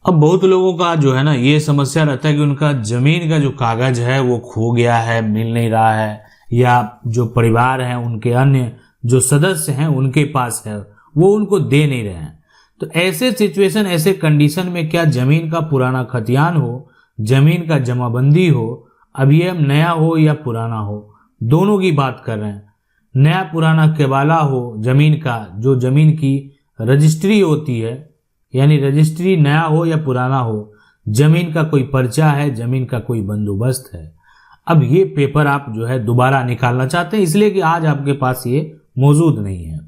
अब बहुत लोगों का जो है ना ये समस्या रहता है कि उनका जमीन का जो कागज है वो खो गया है, मिल नहीं रहा है, या जो परिवार है उनके अन्य जो सदस्य हैं उनके पास है, वो उनको दे नहीं रहे हैं। तो ऐसे सिचुएशन, ऐसे कंडीशन में क्या जमीन का पुराना खतियान हो, जमीन का जमाबंदी हो, अब ये नया हो या पुराना हो, दोनों की बात कर रहे हैं। नया पुराना केवाला हो जमीन का, जो जमीन की रजिस्ट्री होती है, यानी रजिस्ट्री नया हो या पुराना हो, जमीन का कोई पर्चा है, जमीन का कोई बंदोबस्त है। अब ये पेपर आप जो है दोबारा निकालना चाहते हैं, इसलिए कि आज आपके पास ये मौजूद नहीं है।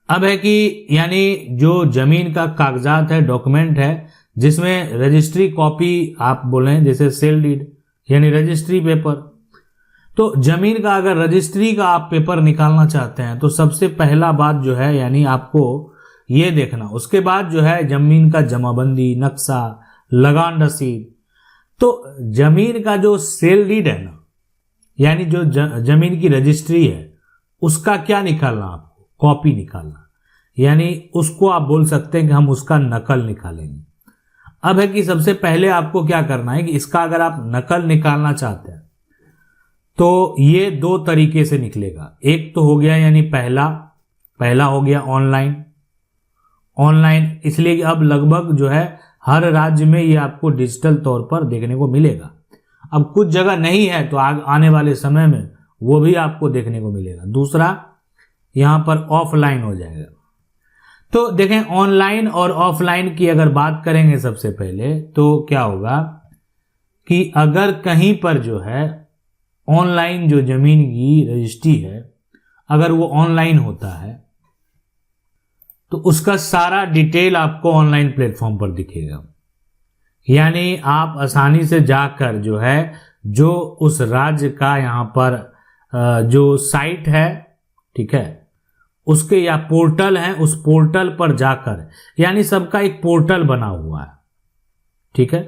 अब है कि यानी जो जमीन का कागजात है, डॉक्यूमेंट है, जिसमें रजिस्ट्री कॉपी आप बोलें, जैसे सेल डीड यानी रजिस्ट्री पेपर। तो जमीन का अगर रजिस्ट्री का आप पेपर निकालना चाहते हैं तो सबसे पहला बात जो है यानी आपको ये देखना, उसके बाद जो है जमीन का जमाबंदी, नक्शा, लगान रसीद। तो जमीन का जो सेल डीड है ना, यानी जो जमीन की रजिस्ट्री है, उसका क्या निकालना, आपको कॉपी निकालना, यानी उसको आप बोल सकते हैं कि हम उसका नकल निकालेंगे। अब है कि सबसे पहले आपको क्या करना है कि इसका अगर आप नकल निकालना चाहते हैं तो ये दो तरीके से निकलेगा। एक तो हो गया यानी पहला हो गया ऑनलाइन, इसलिए कि अब लगभग जो है हर राज्य में ये आपको डिजिटल तौर पर देखने को मिलेगा। अब कुछ जगह नहीं है तो आने वाले समय में वो भी आपको देखने को मिलेगा। दूसरा यहां पर ऑफलाइन हो जाएगा। तो देखें, ऑनलाइन और ऑफलाइन की अगर बात करेंगे सबसे पहले तो क्या होगा कि अगर कहीं पर जो है ऑनलाइन जो जमीन की रजिस्ट्री है, अगर वो ऑनलाइन होता है तो उसका सारा डिटेल आपको ऑनलाइन प्लेटफॉर्म पर दिखेगा। यानी आप आसानी से जाकर जो है जो उस राज्य का यहाँ पर जो साइट है, ठीक है, उसके या पोर्टल है, उस पोर्टल पर जाकर, यानी सबका एक पोर्टल बना हुआ है, ठीक है,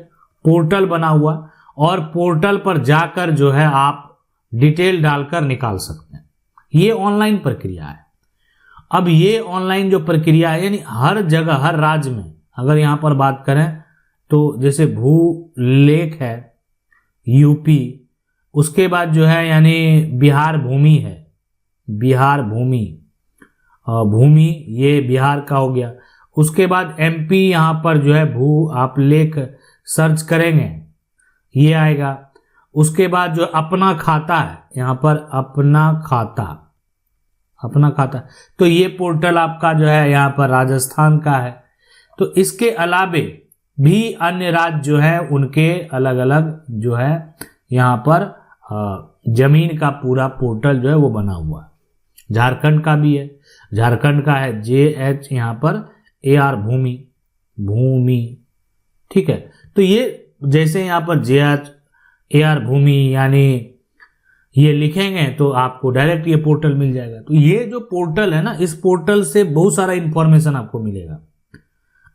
पोर्टल बना हुआ, और पोर्टल पर जाकर जो है आप डिटेल डालकर निकाल सकते हैं। ये ऑनलाइन प्रक्रिया है। अब ये ऑनलाइन जो प्रक्रिया है यानी हर जगह, हर राज्य में, अगर यहां पर बात करें तो जैसे भू लेख है यूपी, उसके बाद जो है यानी बिहार भूमि है, बिहार भूमि ये बिहार का हो गया। उसके बाद एमपी, यहां पर जो है भू आप लेख सर्च करेंगे ये आएगा। उसके बाद जो अपना खाता है, यहां पर अपना खाता, तो ये पोर्टल आपका जो है यहाँ पर राजस्थान का है। तो इसके अलावे भी अन्य राज्य जो है उनके अलग अलग जो है यहाँ पर जमीन का पूरा पोर्टल जो है वो बना हुआ है। झारखंड का भी है, झारखंड का है JH यहाँ पर AR भूमि, ठीक है। तो ये जैसे यहाँ पर JH AR भूमि यानी ये लिखेंगे तो आपको डायरेक्ट ये पोर्टल मिल जाएगा। तो ये जो पोर्टल है ना, इस पोर्टल से बहुत सारा इंफॉर्मेशन आपको मिलेगा।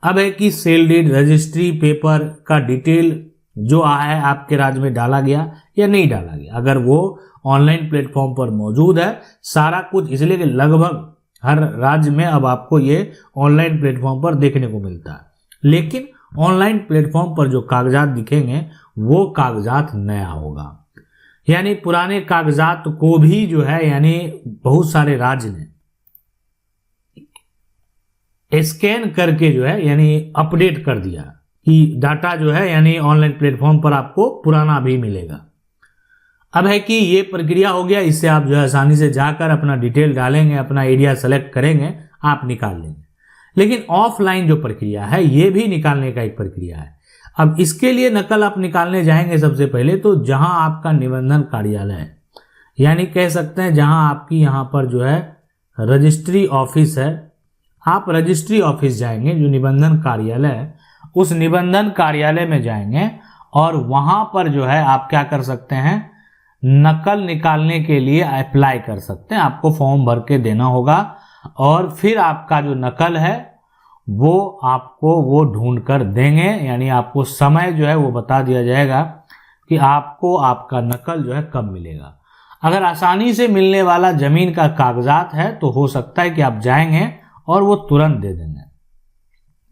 अब है कि सेल डीड रजिस्ट्री पेपर का डिटेल जो आया है आपके राज्य में डाला गया या नहीं डाला गया, अगर वो ऑनलाइन प्लेटफॉर्म पर मौजूद है सारा कुछ, इसलिए कि लगभग हर राज्य में अब आपको ये ऑनलाइन प्लेटफॉर्म पर देखने को मिलता है। लेकिन ऑनलाइन प्लेटफॉर्म पर जो कागजात दिखेंगे वो कागजात नया होगा, यानी पुराने कागजात को भी जो है यानी बहुत सारे राज्य ने स्कैन करके जो है यानी अपडेट कर दिया कि डाटा जो है यानी ऑनलाइन प्लेटफॉर्म पर आपको पुराना भी मिलेगा। अब है कि ये प्रक्रिया हो गया, इससे आप जो है आसानी से जाकर अपना डिटेल डालेंगे, अपना एरिया सेलेक्ट करेंगे, आप निकाल लेंगे। लेकिन ऑफलाइन जो प्रक्रिया है ये भी निकालने का एक प्रक्रिया है। अब इसके लिए नकल आप निकालने जाएंगे सबसे पहले तो जहां आपका निबंधन कार्यालय है, यानी कह सकते हैं जहां आपकी यहां पर जो है रजिस्ट्री ऑफिस है, आप रजिस्ट्री ऑफिस जाएंगे, जो निबंधन कार्यालय है उस निबंधन कार्यालय में जाएंगे और वहां पर जो है आप क्या कर सकते हैं, नकल निकालने के लिए अप्लाई कर सकते हैं। आपको फॉर्म भर के देना होगा और फिर आपका जो नकल है वो आपको वो ढूंढ कर देंगे, यानी आपको समय जो है वो बता दिया जाएगा कि आपको आपका नकल जो है कब मिलेगा। अगर आसानी से मिलने वाला जमीन का कागजात है तो हो सकता है कि आप जाएंगे और वो तुरंत दे देंगे।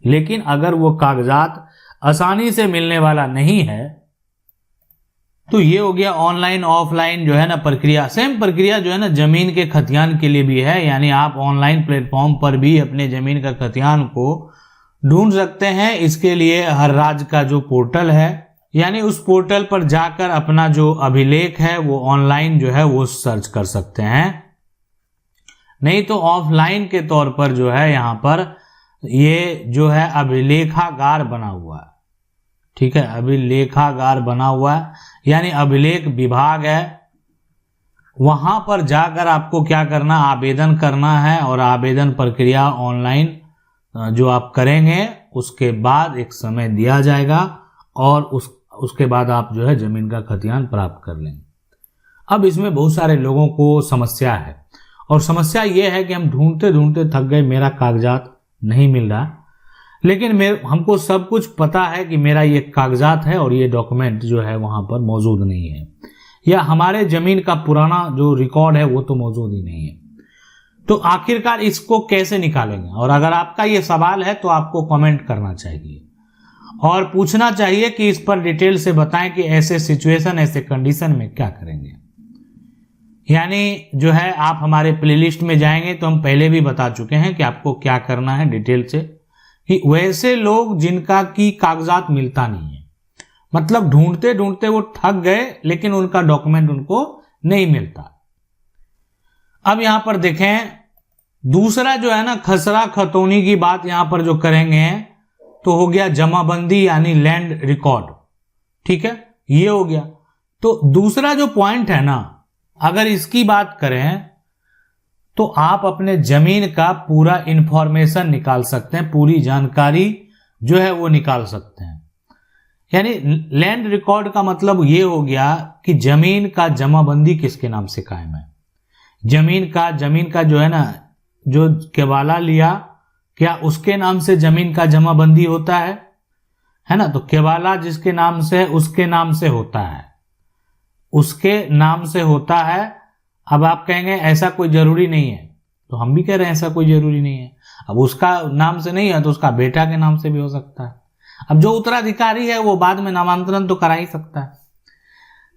लेकिन अगर वो कागजात आसानी से मिलने वाला नहीं है। तो ये हो गया ऑनलाइन ऑफलाइन जो है ना प्रक्रिया। सेम प्रक्रिया जो है ना जमीन के खतियान के लिए भी है, यानी आप ऑनलाइन प्लेटफॉर्म पर भी अपने जमीन का खतियान को ढूंढ सकते हैं। इसके लिए हर राज्य का जो पोर्टल है, यानी उस पोर्टल पर जाकर अपना जो अभिलेख है वो ऑनलाइन जो है वो सर्च कर सकते हैं। नहीं तो ऑफलाइन के तौर पर जो है यहाँ पर ये जो है अभिलेखागार बना हुआ है, ठीक है, अभिलेखागार बना हुआ है, यानी अभिलेख विभाग है। वहां पर जाकर आपको क्या करना, आवेदन करना है, और आवेदन प्रक्रिया ऑनलाइन जो आप करेंगे उसके बाद एक समय दिया जाएगा और उसके बाद आप जो है जमीन का खतियान प्राप्त कर लेंगे। अब इसमें बहुत सारे लोगों को समस्या है, और समस्या ये है कि हम ढूंढते ढूंढते थक गए, मेरा कागजात नहीं मिल रहा, लेकिन हमको सब कुछ पता है कि मेरा ये कागजात है और ये डॉक्यूमेंट जो है वहां पर मौजूद नहीं है, या हमारे जमीन का पुराना जो रिकॉर्ड है वो तो मौजूद ही नहीं है। तो आखिरकार इसको कैसे निकालेंगे? और अगर आपका ये सवाल है तो आपको कमेंट करना चाहिए और पूछना चाहिए कि इस पर डिटेल से बताएं कि ऐसे सिचुएशन, ऐसे कंडीशन में क्या करेंगे। यानी जो है आप हमारे प्लेलिस्ट में जाएंगे तो हम पहले भी बता चुके हैं कि आपको क्या करना है डिटेल से, कि वैसे लोग जिनका की कागजात मिलता नहीं है, मतलब ढूंढते ढूंढते वो थक गए लेकिन उनका डॉक्यूमेंट उनको नहीं मिलता। अब यहां पर देखें, दूसरा जो है ना खसरा खतौनी की बात यहां पर जो करेंगे तो हो गया जमाबंदी यानी लैंड रिकॉर्ड, ठीक है, ये हो गया। तो दूसरा जो पॉइंट है ना, अगर इसकी बात करें तो आप अपने जमीन का पूरा इंफॉर्मेशन निकाल सकते हैं, पूरी जानकारी जो है वो निकाल सकते हैं। यानी लैंड रिकॉर्ड का मतलब ये हो गया कि जमीन का जमाबंदी किसके नाम से कायम है। जमीन का जो है ना, जो केवाला लिया, क्या उसके नाम से जमीन का जमाबंदी होता है ना? तो केवाला जिसके नाम से, उसके नाम से होता है, उसके नाम से होता है। अब आप कहेंगे ऐसा कोई जरूरी नहीं है, तो हम भी कह रहे हैं ऐसा कोई जरूरी नहीं है। अब उसका नाम से नहीं है तो उसका बेटा के नाम से भी हो सकता है। अब जो उत्तराधिकारी है वो बाद में नामांतरण तो करा ही सकता है।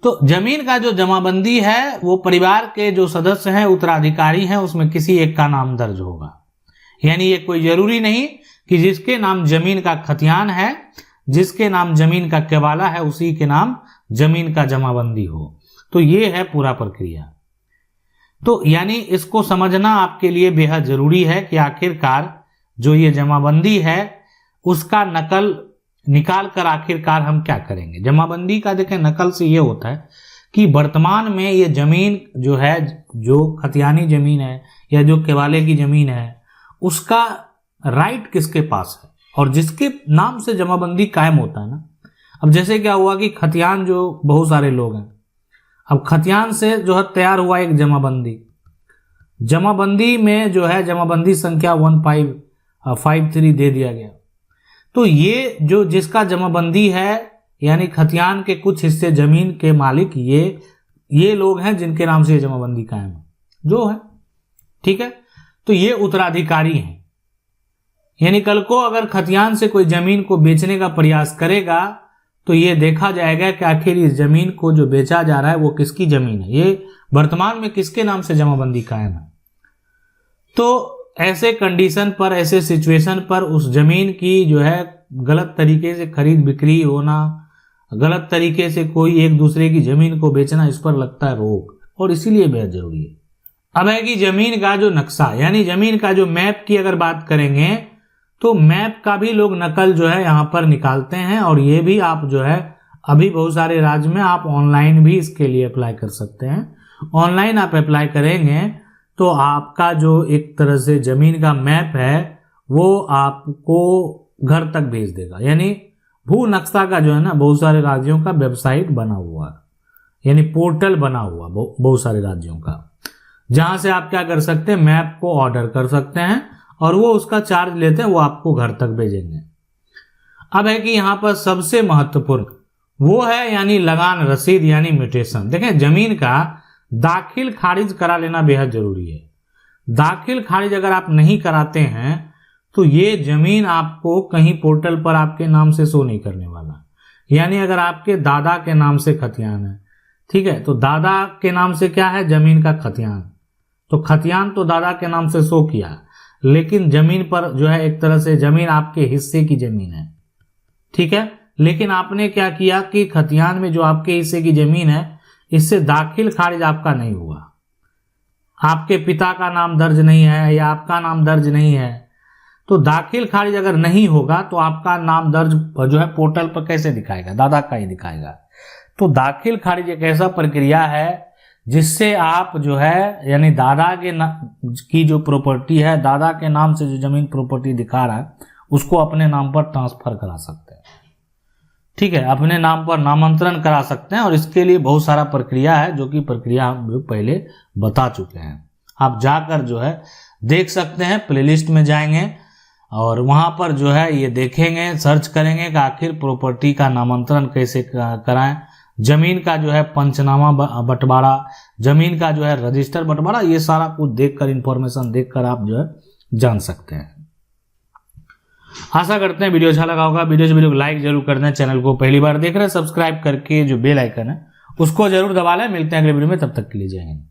तो जमीन का जो जमाबंदी है वो परिवार के जो सदस्य हैं, उत्तराधिकारी हैं, उसमें किसी एक का नाम दर्ज होगा। यानी ये कोई जरूरी नहीं कि जिसके नाम जमीन का खतियान है, जिसके नाम जमीन का केवाला है, उसी के नाम जमीन का जमाबंदी हो। तो ये है पूरा प्रक्रिया। तो यानी इसको समझना आपके लिए बेहद जरूरी है कि आखिरकार जो ये जमाबंदी है उसका नकल निकाल कर आखिरकार हम क्या करेंगे। जमाबंदी का देखें नकल से ये होता है कि वर्तमान में ये जमीन जो है, जो खतियानी जमीन है या जो केवाले की जमीन है, उसका राइट किसके पास है, और जिसके नाम से जमाबंदी कायम होता है ना। अब जैसे क्या हुआ कि खतियान जो बहुत सारे लोग हैं, अब खतियान से जो है तैयार हुआ एक जमाबंदी में जो है जमाबंदी संख्या 1553 दे दिया गया। तो ये जो जिसका जमाबंदी है, यानी खतियान के कुछ हिस्से जमीन के मालिक ये लोग हैं जिनके नाम से जमाबंदी कायम है जो है, ठीक है। तो ये उत्तराधिकारी हैं। यानी कल को अगर खतियान से कोई जमीन को बेचने का प्रयास करेगा तो ये देखा जाएगा कि आखिर इस जमीन को जो बेचा जा रहा है वो किसकी जमीन है, ये वर्तमान में किसके नाम से जमाबंदी कायम है। तो ऐसे कंडीशन पर, ऐसे सिचुएशन पर उस जमीन की जो है गलत तरीके से खरीद बिक्री होना, गलत तरीके से कोई एक दूसरे की जमीन को बेचना, इस पर लगता है रोक, और इसीलिए बेहद जरूरी है। अब है कि जमीन का जो नक्शा, यानी जमीन का जो मैप की अगर बात करेंगे तो मैप का भी लोग नकल जो है यहाँ पर निकालते हैं, और ये भी आप जो है अभी बहुत सारे राज्य में आप ऑनलाइन भी इसके लिए अप्लाई कर सकते हैं। ऑनलाइन आप अप्लाई करेंगे तो आपका जो एक तरह से जमीन का मैप है वो आपको घर तक भेज देगा। यानी भू नक्शा का जो है ना, बहुत सारे राज्यों का वेबसाइट बना हुआ है, यानी पोर्टल बना हुआ बहुत सारे राज्यों का, जहां से आप क्या कर सकते हैं, मैप को ऑर्डर कर सकते हैं और वो उसका चार्ज लेते हैं, वो आपको घर तक भेजेंगे। अब है कि यहाँ पर सबसे महत्वपूर्ण वो है यानी लगान रसीद यानी म्यूटेशन। देखें, जमीन का दाखिल खारिज करा लेना बेहद जरूरी है। दाखिल खारिज अगर आप नहीं कराते हैं तो ये जमीन आपको कहीं पोर्टल पर आपके नाम से शो नहीं करने वाला। यानी अगर आपके दादा के नाम से खतियान है, ठीक है, तो दादा के नाम से क्या है, जमीन का खतियान, तो खतियान तो दादा के नाम से शो किया, लेकिन जमीन पर जो है एक तरह से जमीन आपके हिस्से की जमीन है, ठीक है। लेकिन आपने क्या किया कि खतियान में जो आपके हिस्से की जमीन है इससे दाखिल खारिज आपका नहीं हुआ, आपके पिता का नाम दर्ज नहीं है या आपका नाम दर्ज नहीं है, तो दाखिल खारिज अगर नहीं होगा तो आपका नाम दर्ज जो है पोर्टल पर कैसे दिखाएगा, दादा का ही दिखाएगा। तो दाखिल खारिज एक ऐसा प्रक्रिया है जिससे आप जो है यानी दादा के की जो प्रॉपर्टी है, दादा के नाम से जो जमीन प्रॉपर्टी दिखा रहा है उसको अपने नाम पर ट्रांसफर करा सकते हैं, ठीक है, अपने नाम पर नामांतरण करा सकते हैं। और इसके लिए बहुत सारा प्रक्रिया है जो कि प्रक्रिया हम पहले बता चुके हैं। आप जाकर जो है देख सकते हैं, प्लेलिस्ट में जाएंगे और वहां पर जो है ये देखेंगे, सर्च करेंगे कि आखिर प्रॉपर्टी का नामांतरण कैसे कराएं, जमीन का जो है पंचनामा बंटवारा, जमीन का जो है रजिस्टर बंटवारा, ये सारा कुछ देखकर, इंफॉर्मेशन देखकर आप जो है जान सकते हैं। आशा करते हैं वीडियो अच्छा लगा होगा। वीडियो को लाइक जरूर कर दें, चैनल को पहली बार देख रहे हैं सब्सक्राइब करके जो बेल आइकन है उसको जरूर दबा लें। मिलते हैं अगले वीडियो में, तब तक के लिए जय हिंद।